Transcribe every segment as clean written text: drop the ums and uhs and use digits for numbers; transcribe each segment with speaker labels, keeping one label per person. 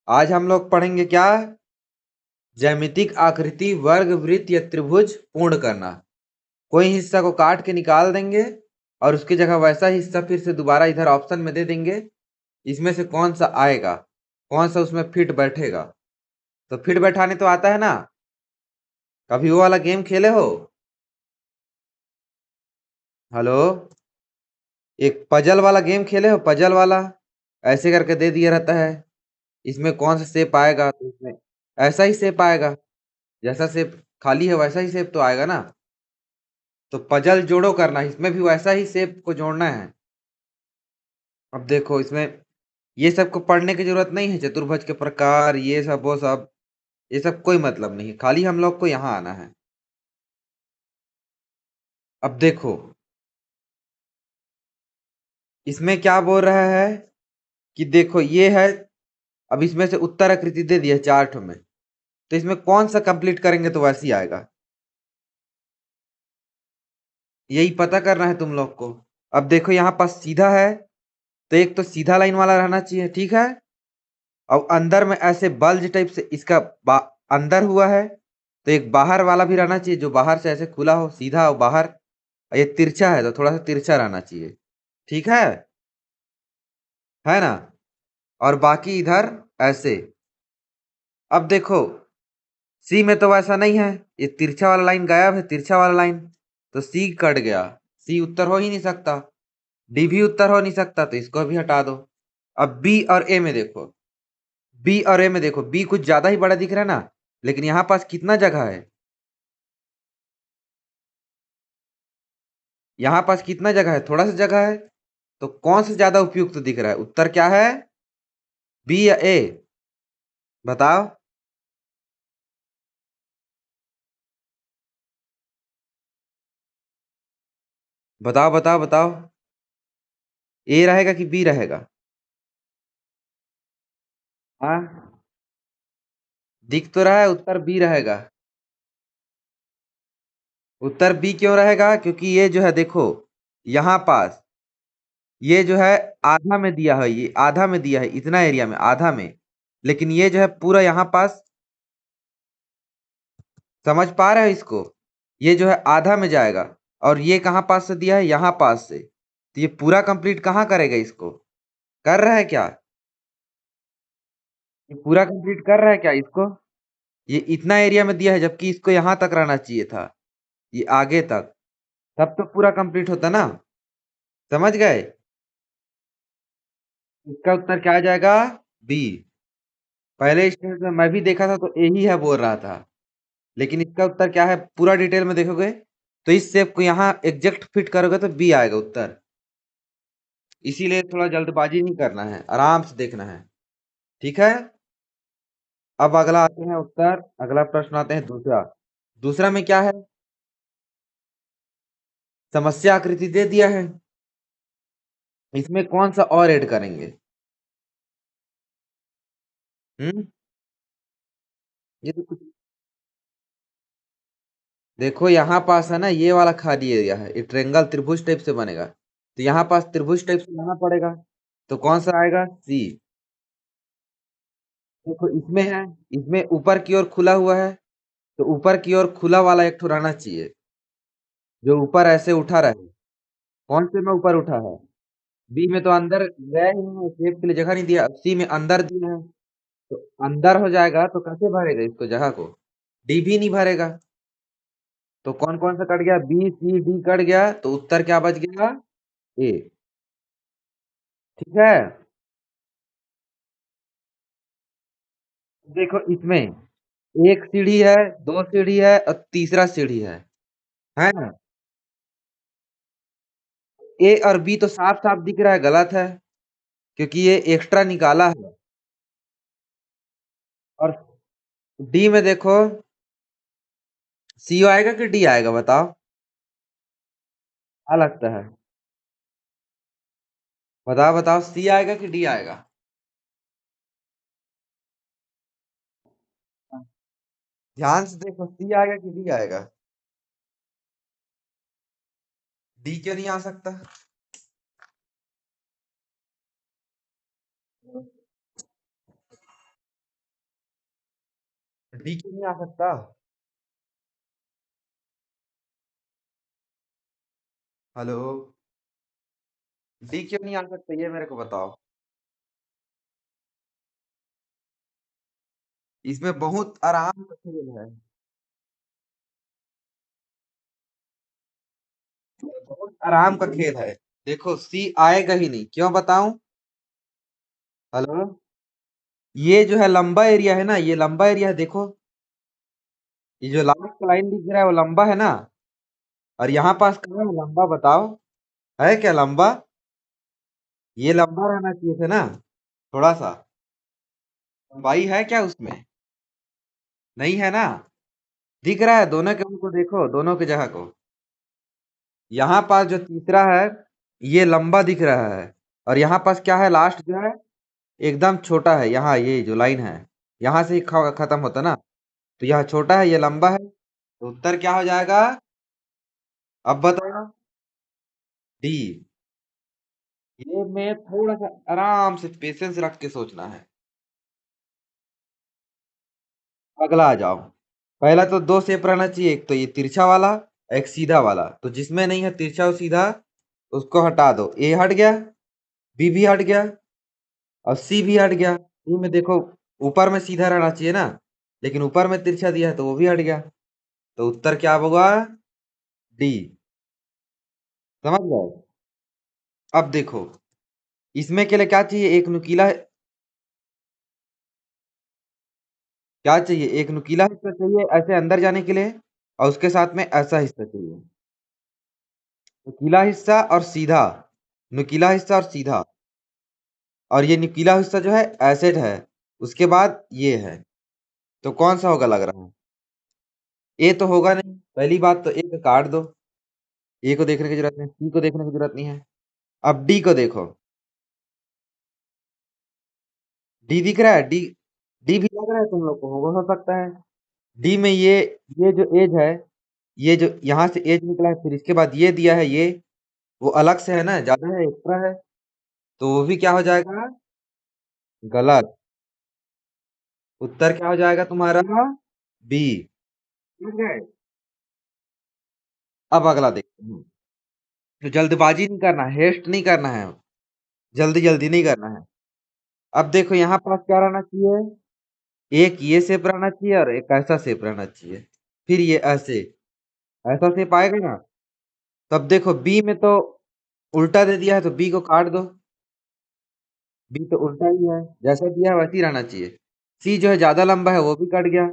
Speaker 1: आज हम लोग पढ़ेंगे क्या? ज्यामितिक आकृति वर्ग वृत्त या त्रिभुज पूर्ण करना। कोई हिस्सा को काट के निकाल देंगे और उसकी जगह वैसा हिस्सा फिर से दोबारा इधर ऑप्शन में दे देंगे। इसमें से कौन सा आएगा, कौन सा उसमें फिट बैठेगा। तो फिट बैठाने तो आता है ना? कभी वो वाला गेम खेले हो? हेलो। एक पजल वाला गेम खेले हो? पजल वाला ऐसे करके दे दिया रहता है। इसमें कौन सा शेप आएगा, तो इसमें ऐसा ही शेप आएगा। जैसा शेप खाली है वैसा ही शेप तो आएगा ना। तो पजल जोड़ो करना, इसमें भी वैसा ही शेप को जोड़ना है। अब देखो इसमें ये सब को पढ़ने की जरूरत नहीं है, चतुर्भुज के प्रकार ये सब वो सब, ये सब कोई मतलब नहीं है, खाली हम लोग को यहाँ आना है। अब देखो इसमें क्या बोल रहा है कि देखो ये है। अब इसमें से उत्तर आकृति दे दिया चार्ट में, तो इसमें कौन सा कंप्लीट करेंगे तो वैसे ही आएगा। यही पता करना है तुम लोग को। अब देखो यहाँ पास सीधा है, तो एक तो सीधा लाइन वाला रहना चाहिए, ठीक है। और अंदर में ऐसे बल्ज टाइप से इसका अंदर हुआ है, तो एक बाहर वाला भी रहना चाहिए जो बाहर से ऐसे खुला हो सीधा और बाहर। ये तिरछा है तो थोड़ा सा तिरछा रहना चाहिए, ठीक है ना। और बाकी इधर ऐसे। अब देखो सी में तो वैसा नहीं है, ये तिरछा वाला लाइन गायब है, तिरछा वाला लाइन। तो सी कट गया, सी उत्तर हो ही नहीं सकता। डी भी उत्तर हो नहीं सकता, तो इसको भी हटा दो। अब बी और ए में देखो, बी और ए में देखो, बी कुछ ज्यादा ही बड़ा दिख रहा है ना, लेकिन यहाँ पास कितना जगह है, यहाँ पास कितना जगह है, थोड़ा सा जगह है। तो कौन सा ज्यादा उपयुक्त दिख रहा है, उत्तर क्या है, बी या ए? बताओ। बताओ बताओ बताओ। ए रहेगा कि बी रहेगा? हाँ, दिख तो रहा है उत्तर बी रहेगा। उत्तर बी क्यों रहेगा? क्योंकि ये जो है देखो, यहाँ पास ये जो है आधा में दिया है, ये आधा में दिया है, इतना एरिया में आधा में। लेकिन ये जो है पूरा यहाँ पास, समझ पा रहे हो इसको? ये जो है आधा में जाएगा, और ये कहाँ पास से दिया है, यहाँ पास से। तो ये पूरा कंप्लीट कहाँ करेगा इसको? कर रहा है क्या? ये पूरा कंप्लीट कर रहा है क्या इसको? ये इतना एरिया में दिया है, जबकि इसको यहाँ तक रहना चाहिए था, ये आगे तक। तब तो पूरा कंप्लीट होता ना। समझ गए? इसका उत्तर क्या आ जाएगा? बी। पहले स्टेज में मैं भी देखा था तो यही है बोल रहा था, लेकिन इसका उत्तर क्या है पूरा डिटेल में देखोगे, तो इस शेप को यहाँ एग्जैक्ट फिट करोगे तो बी आएगा उत्तर। इसीलिए थोड़ा जल्दबाजी नहीं करना है, आराम से देखना है, ठीक है। अब अगला आते हैं उत्तर, अगला प्रश्न आते हैं दूसरा। दूसरा में क्या है, समस्या आकृति दे दिया है, इसमें कौन सा और ऐड करेंगे? हम्म। ये तो कुछ, देखो यहाँ पास है ना ये वाला खाली एरिया है, ये ट्रेंगल त्रिभुज टाइप से बनेगा, तो यहाँ पास त्रिभुज टाइप से लाना पड़ेगा। तो कौन सा आएगा? सी। देखो इसमें है, इसमें ऊपर की ओर खुला हुआ है, तो ऊपर की ओर खुला वाला एक ठो रहना चाहिए, जो ऊपर ऐसे उठा रहे। कौन से में ऊपर उठा है? बी में तो अंदर गया ही नहीं है, शेप के लिए जगह नहीं दिया। सी में अंदर दिया है, तो अंदर हो जाएगा, तो कैसे भरेगा इसको जगह को? डी भी नहीं भरेगा। तो कौन कौन सा कट गया, बी सी डी कट गया, तो उत्तर क्या बच गया? ए। ठीक है। देखो इसमें एक सीढ़ी है, दो सीढ़ी है और तीसरा सीढ़ी है ना। ए और बी तो साफ साफ दिख रहा है गलत है, क्योंकि ये एक्स्ट्रा निकाला है। और डी में देखो, सी आएगा कि डी आएगा बताओ? क्या लगता है? बताओ बताओ, सी आएगा कि डी आएगा? ध्यान से देखो, सी आएगा कि डी आएगा? डी क्यों नहीं आ सकता? डी क्यों नहीं आ सकता? हेलो। डी क्यों नहीं आ सकता ये मेरे को बताओ। इसमें बहुत आराम का खेल है। बहुत आराम का खेल है। देखो सी आएगा ही नहीं, क्यों बताऊं? हेलो। ये जो है लंबा एरिया है ना, ये लंबा एरिया है, देखो। ये जो लास्ट लाइन दिख रहा है वो लंबा है ना। और यहाँ पास कहाँ है लंबा, बताओ। है क्या लंबा? ये लंबा रहना चाहिए था ना, थोड़ा सा। लंबाई है क्या उसमें? नहीं है ना। दिख रहा है, दोनों के उनको देखो, दोनों की जगह को। यहाँ पास जो तीसरा है, ये लंबा दिख रहा है। और यहाँ पास क्या है, लास्ट जो है एकदम छोटा है। यहाँ ये जो लाइन है, यहाँ से ही खत्म होता ना। तो यह छोटा है, ये लंबा है, तो उत्तर क्या हो जाएगा? अब बताओ। डी। ये में थोड़ा सा आराम से पेशेंस रख के सोचना है। अगला आ जाओ। पहला तो दो शेप रहना चाहिए, एक तो ये तिरछा वाला, एक सीधा वाला। तो जिसमें नहीं है तिरछा और सीधा, उसको हटा दो। ए हट गया, बी भी हट गया, और सी भी हट गया। सी में देखो, ऊपर में सीधा रहना चाहिए ना, लेकिन ऊपर में तिरछा दिया है तो वो भी हट गया। तो उत्तर क्या होगा? डी। समझ गए? अब देखो, इसमें के लिए क्या चाहिए, एक नुकीला। क्या चाहिए? एक नुकीला हिस्सा चाहिए ऐसे अंदर जाने के लिए, और उसके साथ में ऐसा हिस्सा चाहिए। नुकीला हिस्सा और सीधा, नुकीला हिस्सा और सीधा। और ये नुकीला हिस्सा जो है एसिड है, उसके बाद ये है। तो कौन सा होगा लग रहा है? ए तो होगा नहीं, पहली बात तो ए को काट दो। ए को देखने की जरूरत नहीं, सी को देखने की जरूरत नहीं है। अब डी को देखो। डी दिख रहा है? डी। डी भी लग रहा है तुम लोग को, हो सकता है। डी में ये जो एज है, ये जो यहाँ से एज निकला है, फिर इसके बाद ये दिया है, ये वो अलग से है ना, ज्यादा है, एक्स्ट्रा है। तो वो भी क्या हो जाएगा? गलत। उत्तर क्या हो जाएगा तुम्हारा? बी। ठीक है। अब अगला देखते हैं। तो जल्दबाजी नहीं करना है, हेस्ट नहीं करना है, जल्दी जल्दी नहीं करना है। अब देखो यहाँ पास क्या रहना चाहिए, एक ये शेप रहना चाहिए और एक ऐसा शेप रहना चाहिए। फिर ये ऐसे, ऐसा शेप आएगा ना। तब देखो बी में तो उल्टा दे दिया है, तो बी को काट दो। बी तो उल्टा ही है, जैसा दिया है वैसे ही रहना चाहिए। सी जो है ज्यादा लंबा है, वो भी कट गया।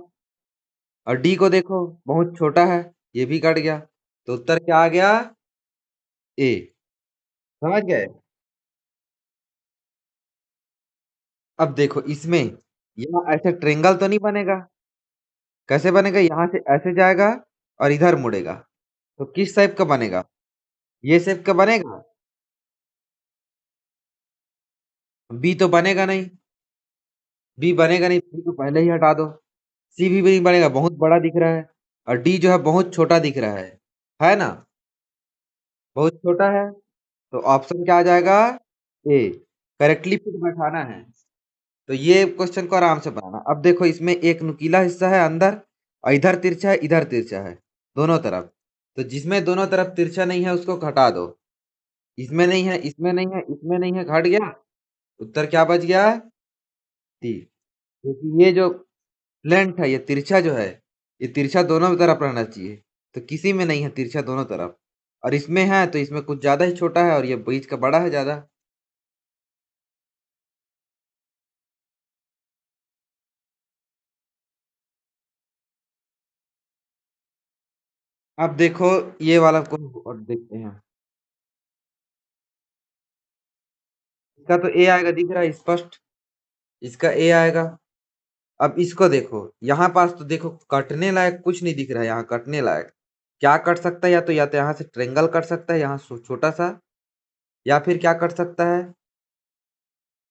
Speaker 1: और डी को देखो, बहुत छोटा है, ये भी कट गया। तो उत्तर क्या आ गया? ए। समझ गए? अब देखो इसमें, यहाँ ऐसे ट्रेंगल तो नहीं बनेगा। कैसे बनेगा? यहाँ से ऐसे जाएगा और इधर मुड़ेगा। तो किस टाइप का बनेगा? ये शेप का बनेगा। बी तो बनेगा नहीं। बी बनेगा नहीं, बी को पहले ही हटा दो। सी भी नहीं बनेगा, बहुत बड़ा दिख रहा है। और डी जो है बहुत छोटा दिख रहा है ना? बहुत छोटा है। तो ऑप्शन क्या आ जाएगा? ए। करेक्टली फिट बैठाना है। तो ये क्वेश्चन को आराम से बनाना। अब देखो इसमें एक नुकीला हिस्सा है अंदर, और इधर तिरछा है, इधर तिरछा है, दोनों तरफ। तो जिसमें दोनों तरफ तिरछा नहीं है उसको हटा दो। इसमें नहीं है, इसमें नहीं है, इसमें नहीं है, घट गया। उत्तर क्या बच गया? डी। क्योंकि ये जो लेंथ है, ये तिरछा जो है, ये तिरछा दोनों तरफ रहना चाहिए। तो किसी में नहीं है तिरछा दोनों तरफ। और इसमें है तो इसमें कुछ ज्यादा ही छोटा है, और ये बीच का बड़ा है ज्यादा। अब देखो ये वाला को और देखते हैं। इसका तो ए आएगा, दिख रहा है स्पष्ट। इसका ए आएगा। अब इसको देखो, यहाँ पास तो देखो कटने लायक कुछ नहीं दिख रहा है। यहाँ कटने लायक क्या कट सकता है? या तो यहाँ से ट्रेंगल कट सकता है, यहाँ छोटा सा। या फिर क्या कट सकता है?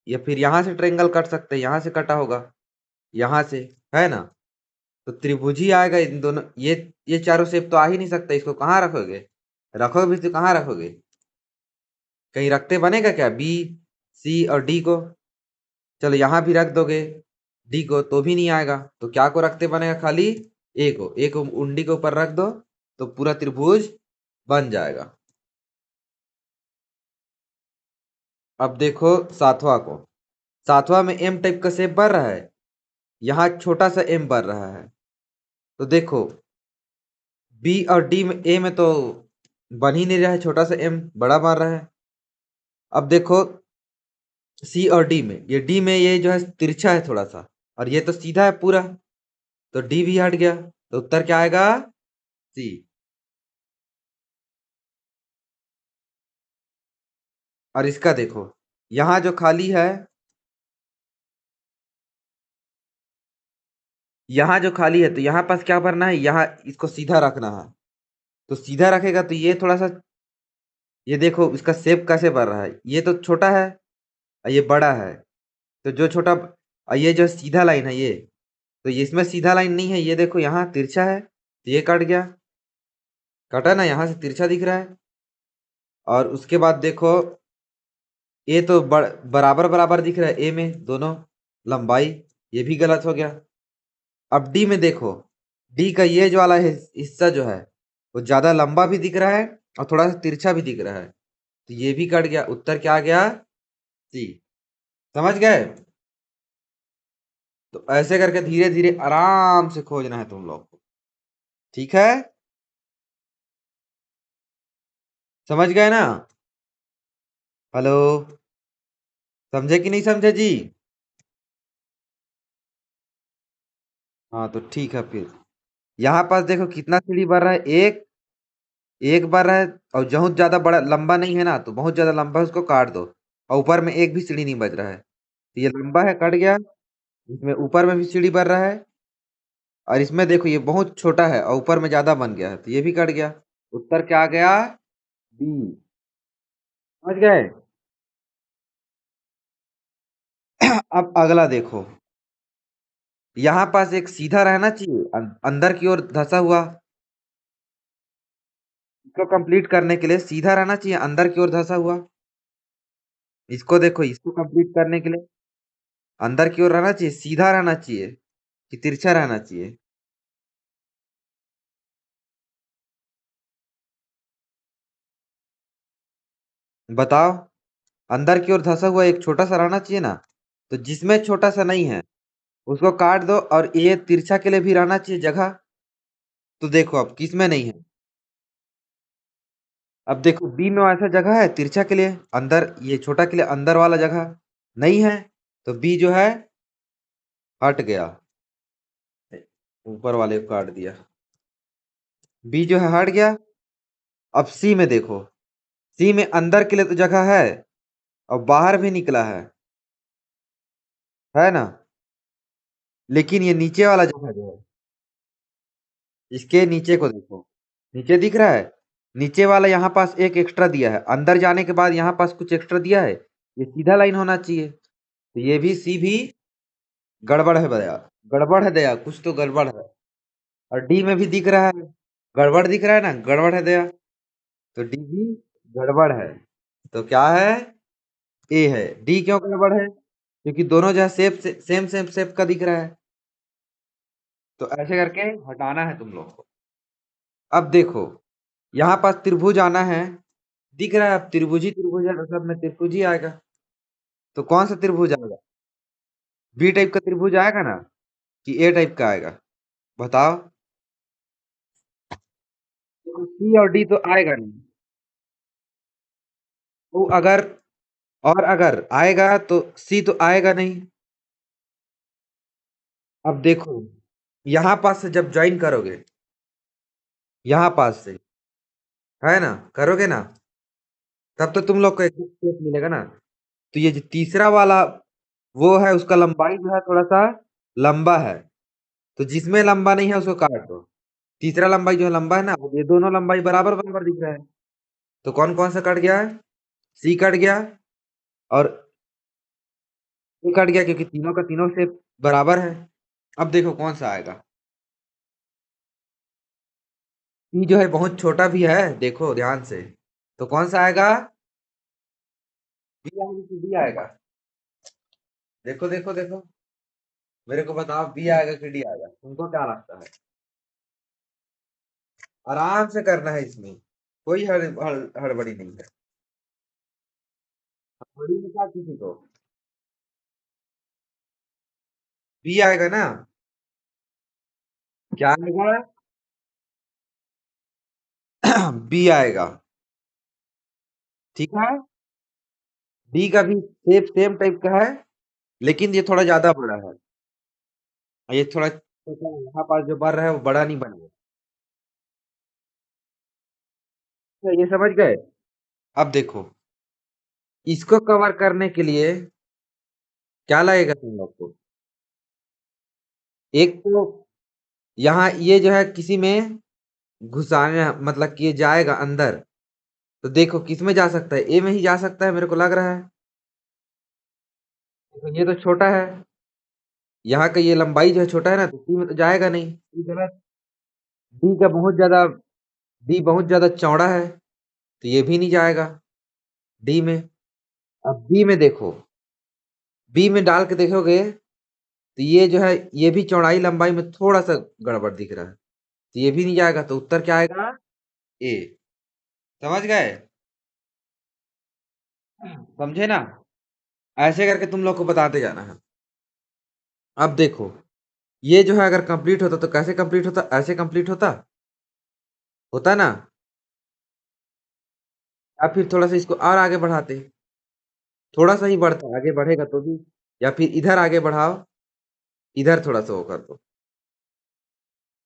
Speaker 1: या फिर यहाँ से ट्रेंगल कट सकते हैं, यहाँ से कटा होगा, यहाँ से, है ना? तो त्रिभुज ही आएगा इन दोनों। ये चारों शेप तो आ ही नहीं सकता, इसको कहाँ रखोगे? रखोगे भी तो कहाँ रखोगे? कहीं रखते बनेगा क्या बी, सी और डी को? चलो यहाँ भी रख दोगे, डी को तो भी नहीं आएगा, तो क्या को रखते बनेगा खाली ए को उंडी के ऊपर रख दो तो पूरा त्रिभुज बन जाएगा। अब देखो सातवां को, सातवां में एम टाइप का शेप बन रहा है, यहाँ छोटा सा एम बन रहा है। तो देखो बी और डी में, ए में तो बन ही नहीं रहा है, छोटा सा एम बड़ा बन रहा है। अब देखो सी और डी में, ये डी में ये जो है तिरछा है थोड़ा सा, और ये तो सीधा है पूरा, तो डी भी हट गया, तो उत्तर क्या आएगा? सी। और इसका देखो, यहाँ जो खाली है, यहाँ जो खाली है तो यहाँ पास क्या भरना है, यहाँ इसको सीधा रखना है। तो सीधा रखेगा तो ये थोड़ा सा, ये देखो इसका शेप कैसे बन रहा है, ये तो छोटा है और ये बड़ा है। तो जो छोटा और ये जो सीधा लाइन है ये, तो ये इसमें सीधा लाइन नहीं है, ये देखो यहाँ तिरछा है, तो ये कट गया, कटा ना, यहाँ से तिरछा दिख रहा है। और उसके बाद देखो ये तो बराबर बराबर दिख रहा है ए में दोनों लंबाई, ये भी गलत हो गया। अब डी में देखो, डी का ये जो वाला हिस्सा जो है वो ज्यादा लंबा भी दिख रहा है और थोड़ा सा तिरछा भी दिख रहा है, तो ये भी कट गया, उत्तर क्या आ गया? सी। समझ गए? तो ऐसे करके धीरे धीरे आराम से खोजना है तुम लोग को, ठीक है? समझ गए ना? हेलो, समझे कि नहीं समझे जी? हाँ तो ठीक है फिर, यहाँ पास देखो कितना सीढ़ी बढ़ रहा है, एक एक बार है, और बहुत ज्यादा बड़ा लंबा नहीं है ना, तो बहुत ज्यादा लंबा है उसको काट दो, और ऊपर में एक भी सीढ़ी नहीं बच रहा है, तो ये लंबा है कट गया। इसमें ऊपर में भी सीढ़ी बढ़ रहा है, और इसमें देखो ये बहुत छोटा है और ऊपर में ज्यादा बन गया है, तो ये भी कट गया, उत्तर क्या आ गया? बी। समझ गए? अब अगला देखो, यहाँ पास एक सीधा रहना चाहिए, अंदर की ओर धंसा हुआ, इसको कंप्लीट करने के लिए सीधा रहना चाहिए, अंदर की ओर धंसा हुआ। इसको देखो, इसको कंप्लीट करने के लिए अंदर की ओर रहना चाहिए, सीधा रहना चाहिए कि तिरछा रहना चाहिए? बताओ। अंदर की ओर धंसा हुआ एक छोटा सा रहना चाहिए ना, तो जिसमें छोटा सा नहीं है उसको काट दो, और ये तिरछा के लिए भी रहना चाहिए जगह, तो देखो अब किस में नहीं है। अब देखो बी में ऐसा जगह है तिरछा के लिए, अंदर ये छोटा के लिए अंदर वाला जगह नहीं है, तो बी जो है हट गया, ऊपर वाले को काट दिया, बी जो है हट गया। अब सी में देखो, सी में अंदर के लिए तो जगह है और बाहर भी निकला है ना, लेकिन ये नीचे वाला जगह जो है, इसके नीचे को देखो, नीचे दिख रहा है, नीचे वाला यहाँ पास एक एक्स्ट्रा दिया है, अंदर जाने के बाद यहाँ पास कुछ एक्स्ट्रा दिया है, ये सीधा लाइन होना चाहिए, तो ये भी सी भी गड़बड़ है भैया, गड़बड़ है दया, कुछ तो गड़बड़ है। और डी में भी दिख रहा है, गड़बड़ दिख रहा है ना, गड़बड़ है दया, तो डी भी गड़बड़ है, तो क्या है? ए है। डी क्यों गड़बड़ है? क्योंकि दोनों जो है सेम सेम शेप का दिख रहा है, तो ऐसे करके हटाना है तुम लोग को। अब देखो यहाँ पास त्रिभुज आना है, दिख रहा है, अब त्रिभुज है तो सब में त्रिभुज ही आएगा, तो कौन सा त्रिभुज आएगा? बी टाइप का त्रिभुज आएगा ना, कि ए टाइप का आएगा? बताओ। देखो सी और डी तो आएगा नहीं, तो अगर, और अगर आएगा तो सी तो आएगा नहीं। अब देखो यहाँ पास से जब ज्वाइन करोगे, यहाँ पास से, है ना, करोगे ना, तब तो तुम लोग को एक स्पेस मिलेगा ना, तो ये जो तीसरा वाला वो है उसका लंबाई जो है थोड़ा सा लंबा है, तो जिसमें लंबा नहीं है उसको काट दो, तीसरा लंबाई जो है लंबा है ना, ये दोनों लंबाई बराबर बराबर दिख रहा है, तो कौन कौन सा कट गया है? सी कट गया, और ए कट गया, क्योंकि तीनों का तीनों से बराबर है। अब देखो कौन सा आएगा, सी जो है बहुत छोटा भी है, देखो ध्यान से, तो कौन सा आएगा? बी आएगा कि डी आएगा? देखो देखो देखो, मेरे को बताओ, बी आएगा कि डी आएगा, तुमको क्या लगता है? आराम से करना है इसमें, कोई हड़बड़ी नहीं है। हड़बड़ी में क्या किसी को? बी आएगा ना? क्या आएगा? बी आएगा। ठीक है। डी का भी सेम सेम टाइप का है, लेकिन ये थोड़ा ज्यादा बड़ा है। और ये थोड़ा छोटा है, यहाँ पास जो बढ़ रहा है वो बड़ा नहीं बनेगा। तो ये समझ गए? अब देखो, इसको कवर करने के लिए क्या लगेगा तुम लोग को? एक तो यहाँ ये जो है किसी में घुसाने, मतलब कि ये जाएगा अंदर। तो देखो किस में जा सकता है, ए में ही जा सकता है मेरे को लग रहा है। तो ये तो छोटा है, यहाँ का ये लंबाई जो है छोटा है ना, तो सी में तो जाएगा नहीं, सी गलत। डी का बहुत ज्यादा, डी बहुत ज्यादा चौड़ा है, तो ये भी नहीं जाएगा डी में। अब बी में देखो, बी में डाल के देखोगे तो ये जो है, ये भी चौड़ाई लंबाई में थोड़ा सा गड़बड़ दिख रहा है, तो ये भी नहीं जाएगा, तो उत्तर क्या आएगा? ए। समझ गए? समझे ना? ऐसे करके तुम लोग को बताते जाना है। अब देखो, ये जो है अगर कंप्लीट होता तो कैसे कंप्लीट होता? ऐसे कंप्लीट होता, होता ना? या फिर थोड़ा सा इसको और आगे बढ़ाते, थोड़ा सा ही बढ़ता, आगे बढ़ेगा तो भी। या फिर इधर आगे बढ़ाओ, इधर थोड़ा सा वो कर दो।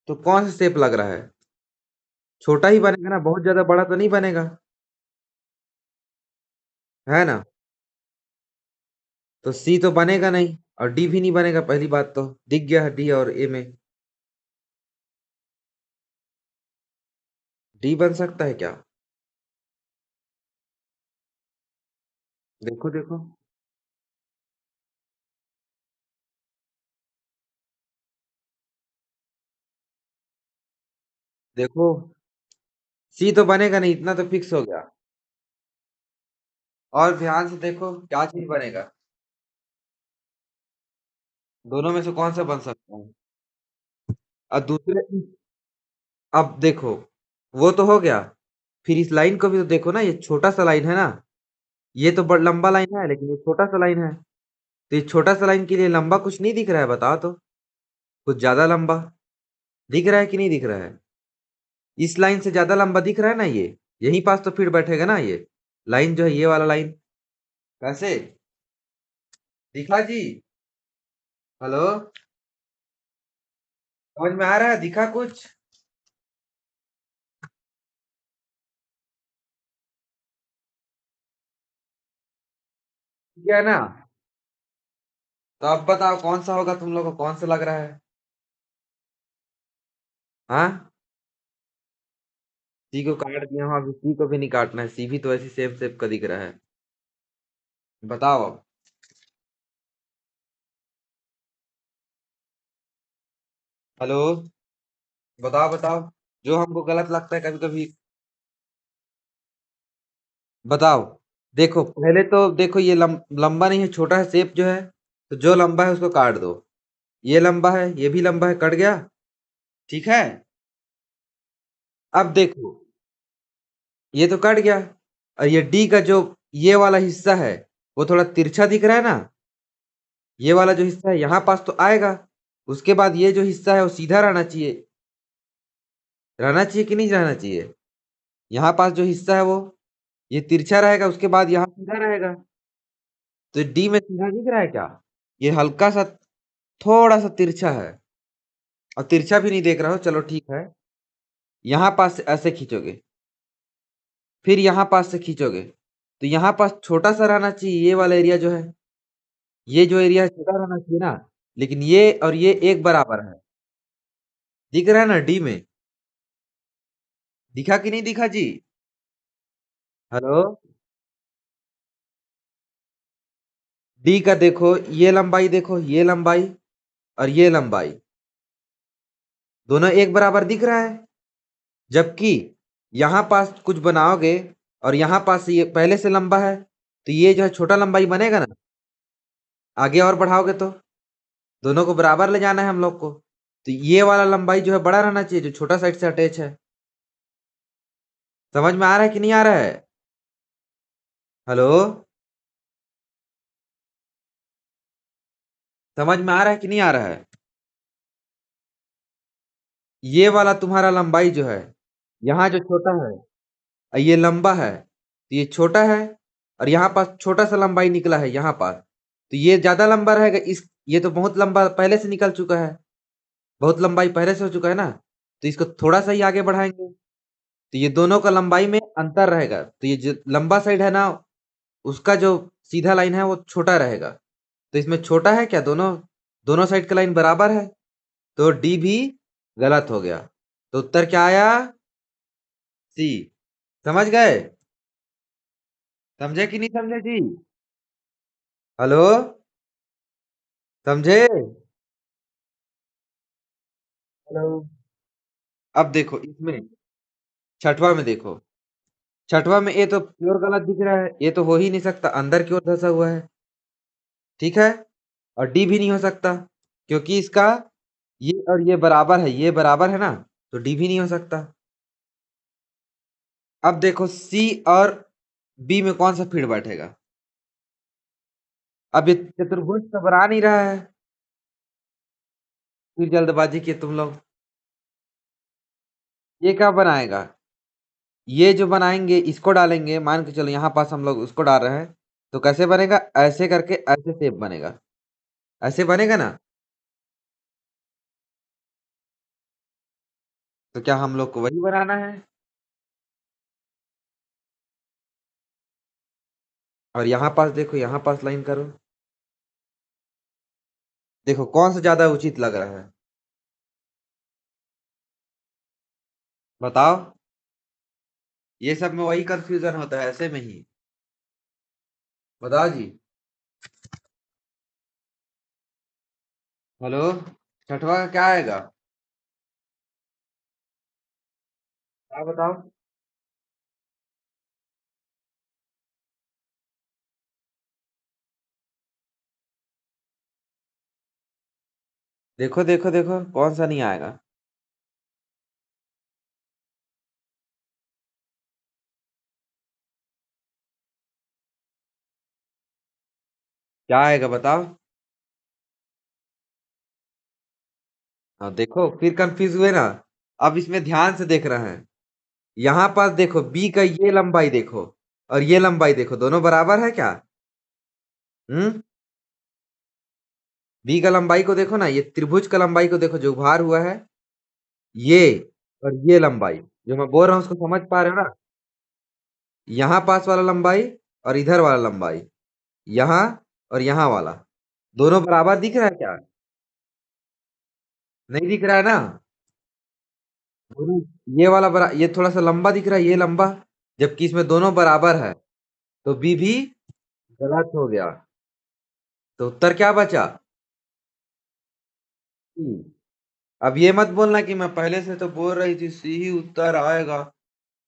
Speaker 1: तो कौन सा शेप लग रहा है? छोटा ही बनेगा ना, बहुत ज्यादा बड़ा तो नहीं बनेगा, है ना? तो सी तो बनेगा नहीं, और डी भी नहीं बनेगा, पहली बात तो दिख गया है डी और ए में। डी बन सकता है क्या? देखो देखो। देखो, सी तो बनेगा नहीं, इतना तो फिक्स हो गया। और ध्यान से देखो क्या चीज बनेगा, दोनों में से कौन सा बन सकता है? और दूसरे, अब देखो, वो तो हो गया। फिर इस लाइन को भी तो देखो ना, ये छोटा सा लाइन है ना, ये तो बड़ा लंबा लाइन है, लेकिन ये छोटा सा लाइन है। तो ये छोटा सा लाइन के लिए लंबा कुछ नहीं दिख रहा है, बताओ तो। कुछ ज्यादा लंबा दिख रहा है कि नहीं दिख रहा है? इस लाइन से ज्यादा लंबा दिख रहा है ना ये, यहीं पास तो फिर बैठेगा ना ये लाइन, जो है ये वाला लाइन। कैसे दिखा जी? हेलो, समझ में आ रहा है? दिखा कुछ? ठीक है ना? तो अब बताओ कौन सा होगा, तुम लोग को कौन सा लग रहा है? हाँ, सी को काट दिया हूँ, अभी सी को भी नहीं काटना है, सी भी तो ऐसी सेम सेप का दिख रहा है। बताओ अब। हेलो, बताओ बताओ, जो हमको गलत लगता है कभी कभी, बताओ। देखो पहले तो देखो, ये लंबा नहीं है, छोटा है शेप जो है, तो जो लंबा है उसको काट दो। ये लंबा है, ये भी लंबा है, कट गया। ठीक है। अब देखो, ये तो कट गया। और ये डी का जो ये वाला हिस्सा है, वो थोड़ा तिरछा दिख रहा है ना, ये वाला जो हिस्सा है यहाँ पास तो आएगा। उसके बाद ये जो हिस्सा है वो सीधा रहना चाहिए, रहना चाहिए कि नहीं रहना चाहिए? यहाँ पास जो हिस्सा है वो ये तिरछा रहेगा, उसके बाद यहाँ सीधा रहेगा। तो डी में सीधा दिख रहा है क्या? ये हल्का सा, थोड़ा सा तिरछा है। और तिरछा भी नहीं देख रहा हो, चलो ठीक है। यहाँ पास से ऐसे खींचोगे, फिर यहाँ पास से खींचोगे, तो यहाँ पास छोटा सा रहना चाहिए, ये वाला एरिया जो है, ये जो एरिया है छोटा रहना चाहिए ना। लेकिन ये और ये एक बराबर है, दिख रहा है ना डी में? दिखा कि नहीं दिखा जी? हेलो, डी का देखो, ये लंबाई देखो, ये लंबाई और ये लंबाई, दोनों एक बराबर दिख रहा है। जबकि यहाँ पास कुछ बनाओगे, और यहाँ पास से ये पहले से लंबा है, तो ये जो है छोटा लंबाई बनेगा ना, आगे और बढ़ाओगे तो। दोनों को बराबर ले जाना है हम लोग को। तो ये वाला लंबाई जो है बड़ा रहना चाहिए, जो छोटा साइड से अटैच है। समझ में आ रहा है कि नहीं आ रहा है? हेलो, समझ में आ रहा है कि नहीं आ रहा है? ये वाला तुम्हारा लंबाई जो है, यहाँ जो छोटा है और ये लंबा है, तो ये छोटा है, और यहाँ पास छोटा सा लंबाई निकला है यहाँ पास, तो ये ज्यादा लंबा रहेगा। इस ये तो बहुत लंबा पहले से निकल चुका है, बहुत लंबाई पहले से हो चुका है ना, तो इसको थोड़ा सा ही आगे बढ़ाएंगे, तो ये दोनों का लंबाई में अंतर रहेगा। तो ये जो लंबा साइड है ना, उसका जो सीधा लाइन है वो छोटा रहेगा। तो इसमें छोटा है क्या? दोनों दोनों साइड का लाइन बराबर है, तो डी भी गलत हो गया। तो उत्तर क्या आया? सी। समझ गए? समझे कि नहीं समझे जी? हेलो, समझे? हेलो। अब देखो इसमें, छठवा में देखो, छठवा में ये तो प्योर गलत दिख रहा है, ये तो हो ही नहीं सकता, अंदर की ओर धंसा हुआ है। ठीक है, और डी भी नहीं हो सकता, क्योंकि इसका ये और ये बराबर है, ये बराबर है ना, तो डी भी नहीं हो सकता। अब देखो सी और बी में कौन सा फीड बैठेगा? अब ये चतुर्भुज तो बना नहीं रहा है, फिर जल्दबाजी की तुम लोग। ये क्या बनाएगा? ये जो बनाएंगे इसको डालेंगे, मान के चलो यहाँ पास हम लोग उसको डाल रहे हैं, तो कैसे बनेगा? ऐसे करके ऐसे शेप बनेगा, ऐसे बनेगा ना। तो क्या हम लोग को वही बनाना है? और यहाँ पास देखो, यहाँ पास लाइन करो, देखो कौन सा ज्यादा उचित लग रहा है, बताओ। ये सब में वही कंफ्यूजन होता है, ऐसे में ही। बताओ जी। हेलो, छठवा का क्या आएगा? क्या बताओ? देखो देखो देखो, कौन सा नहीं आएगा? क्या आएगा बताओ? हाँ देखो, फिर कंफ्यूज हुए ना। अब इसमें ध्यान से देख रहे हैं, यहाँ पास देखो बी का ये लंबाई देखो, और ये लंबाई देखो, दोनों बराबर है क्या? हम्म। बी का लंबाई को देखो ना, ये त्रिभुज का लंबाई को देखो जो उभार हुआ है, ये और ये लंबाई जो मैं बोल रहा हूँ उसको समझ पा रहे हो ना? यहाँ पास वाला लंबाई और इधर वाला लंबाई, यहाँ और यहाँ वाला, दोनों बराबर दिख रहा है क्या? नहीं दिख रहा है ना? दोनों, ये थोड़ा सा लंबा दिख रहा है, ये लंबा, जबकि इसमें दोनों बराबर है, तो बी भी गलत हो गया। तो उत्तर क्या बचा? सी। अब ये मत बोलना कि मैं पहले से तो बोल रही थी सी ही उत्तर आएगा,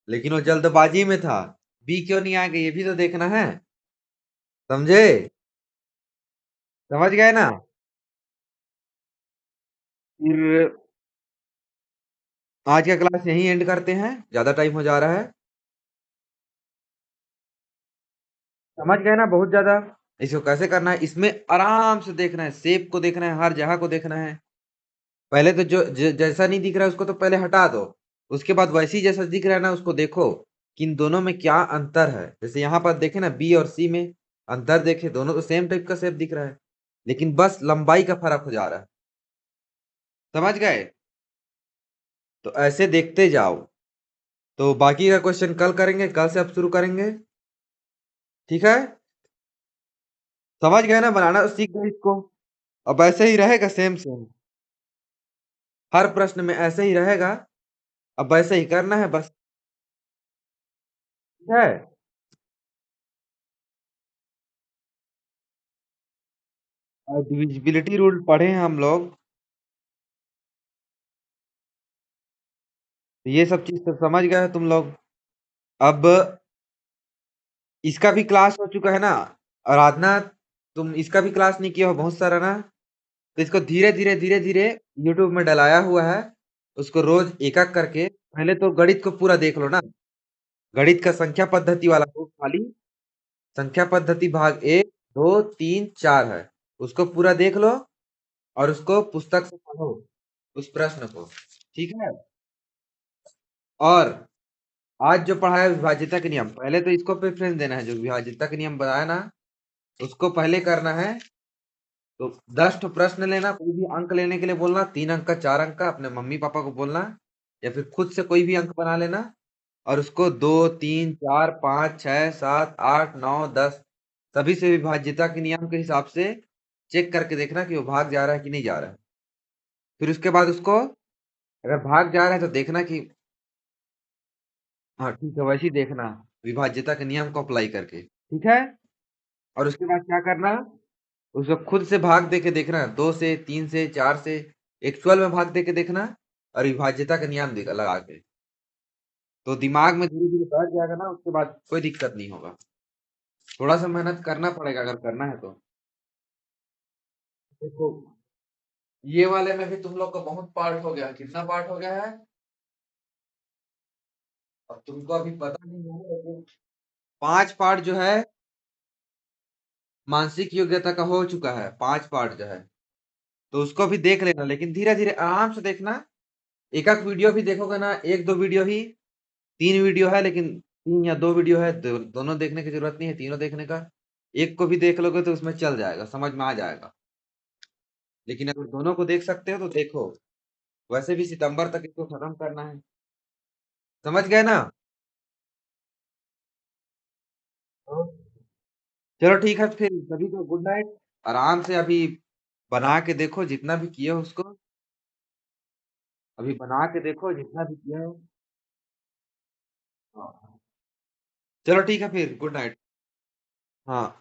Speaker 1: लेकिन वो जल्दबाजी में था। बी क्यों नहीं आएगा ये भी तो देखना है। समझे? समझ गए ना? फिर आज का क्लास यहीं एंड करते हैं, ज्यादा टाइम हो जा रहा है। समझ गए ना? बहुत ज्यादा। इसको कैसे करना है, इसमें आराम से देखना है, शेप को देखना है, हर जगह को देखना है। पहले तो जैसा नहीं दिख रहा है उसको तो पहले हटा दो, उसके बाद वैसे ही जैसा दिख रहा है ना उसको देखो कि इन दोनों में क्या अंतर है। जैसे यहाँ पर देखे ना, बी और सी में अंतर देखे, दोनों तो सेम टाइप का शेप दिख रहा है, लेकिन बस लंबाई का फर्क हो जा रहा है। समझ गए? तो ऐसे देखते जाओ। तो बाकी का क्वेश्चन कल करेंगे, कल से अब शुरू करेंगे। ठीक है? समझ गए ना? बनाना सीख गए इसको। अब ऐसे ही रहेगा, सेम सेम, हर प्रश्न में ऐसे ही रहेगा। अब वैसे ही करना है बस। ठीक है? और डिविजिबिलिटी रूल पढ़े हैं हम लोग, तो ये सब चीज तो समझ गए हो तुम लोग। अब इसका भी क्लास हो चुका है ना, आराधना, तुम इसका भी क्लास नहीं किया हो बहुत सारा ना। तो इसको धीरे धीरे धीरे धीरे यूट्यूब में डलाया हुआ है। उसको रोज एक एक करके पहले तो गणित को पूरा देख लो ना। गणित का संख्या पद्धति वाला बुक खाली संख्या पद्धति भाग 1, 2, 3, 4 है। उसको पूरा देख लो और उसको पुस्तक से पढ़ो उस प्रश्न को। ठीक है। और आज जो पढ़ा है विभाज्यता के नियम, पहले तो इसको प्रेफरेंस देना है। जो विभाज्यता के नियम बताया ना, उसको पहले करना है। तो 10 ठो प्रश्न लेना, कोई भी अंक लेने के लिए बोलना, 3 अंक का 4 अंक का अपने मम्मी पापा को बोलना, या फिर खुद से कोई भी अंक बना लेना। और उसको 2, 3, 4, 5, 6, 7, 8, 9, 10 सभी से विभाज्यता के नियम के हिसाब से चेक करके देखना कि वो भाग जा रहा है कि नहीं जा रहा है। फिर उसके बाद उसको अगर भाग जा रहा है तो देखना कि हाँ ठीक है, वैसे ही देखना विभाज्यता के नियम को अप्लाई करके। ठीक है। और उसके बाद क्या करना, उसको खुद से भाग दे के देखना, 2 से 3 से 4 से एक्चुअल में भाग दे के देखना और विभाज्यता का नियम लगा के। तो दिमाग में धीरे धीरे बैठ जाएगा ना, उसके बाद कोई दिक्कत नहीं होगा। थोड़ा सा मेहनत करना पड़ेगा अगर करना है तो। देखो, ये वाले में भी तुम लोग का बहुत पार्ट हो गया। कितना पार्ट हो गया है? अब तुमको अभी पता नहीं है, लेकिन 5 पार्ट जो है मानसिक योग्यता का हो चुका है। 5 पार्ट जो है, तो उसको भी देख लेना, लेकिन धीरे धीरे आराम से देखना। एक एक वीडियो भी देखोगे ना, 1 2 वीडियो ही, 3 वीडियो है, लेकिन 3 या 2 वीडियो है, दोनों देखने की जरूरत नहीं है तीनों देखने का। एक को भी देख लोगे तो उसमें चल जाएगा, समझ में आ जाएगा। लेकिन अगर दोनों को देख सकते हो तो देखो। वैसे भी सितंबर तक इसको खत्म करना है। समझ गए ना? तो चलो ठीक है, फिर सभी को गुड नाइट। आराम से अभी बना के देखो जितना भी किए हो उसको। अभी बना के देखो जितना भी किए हो। हाँ। चलो ठीक है, फिर गुड नाइट। हाँ।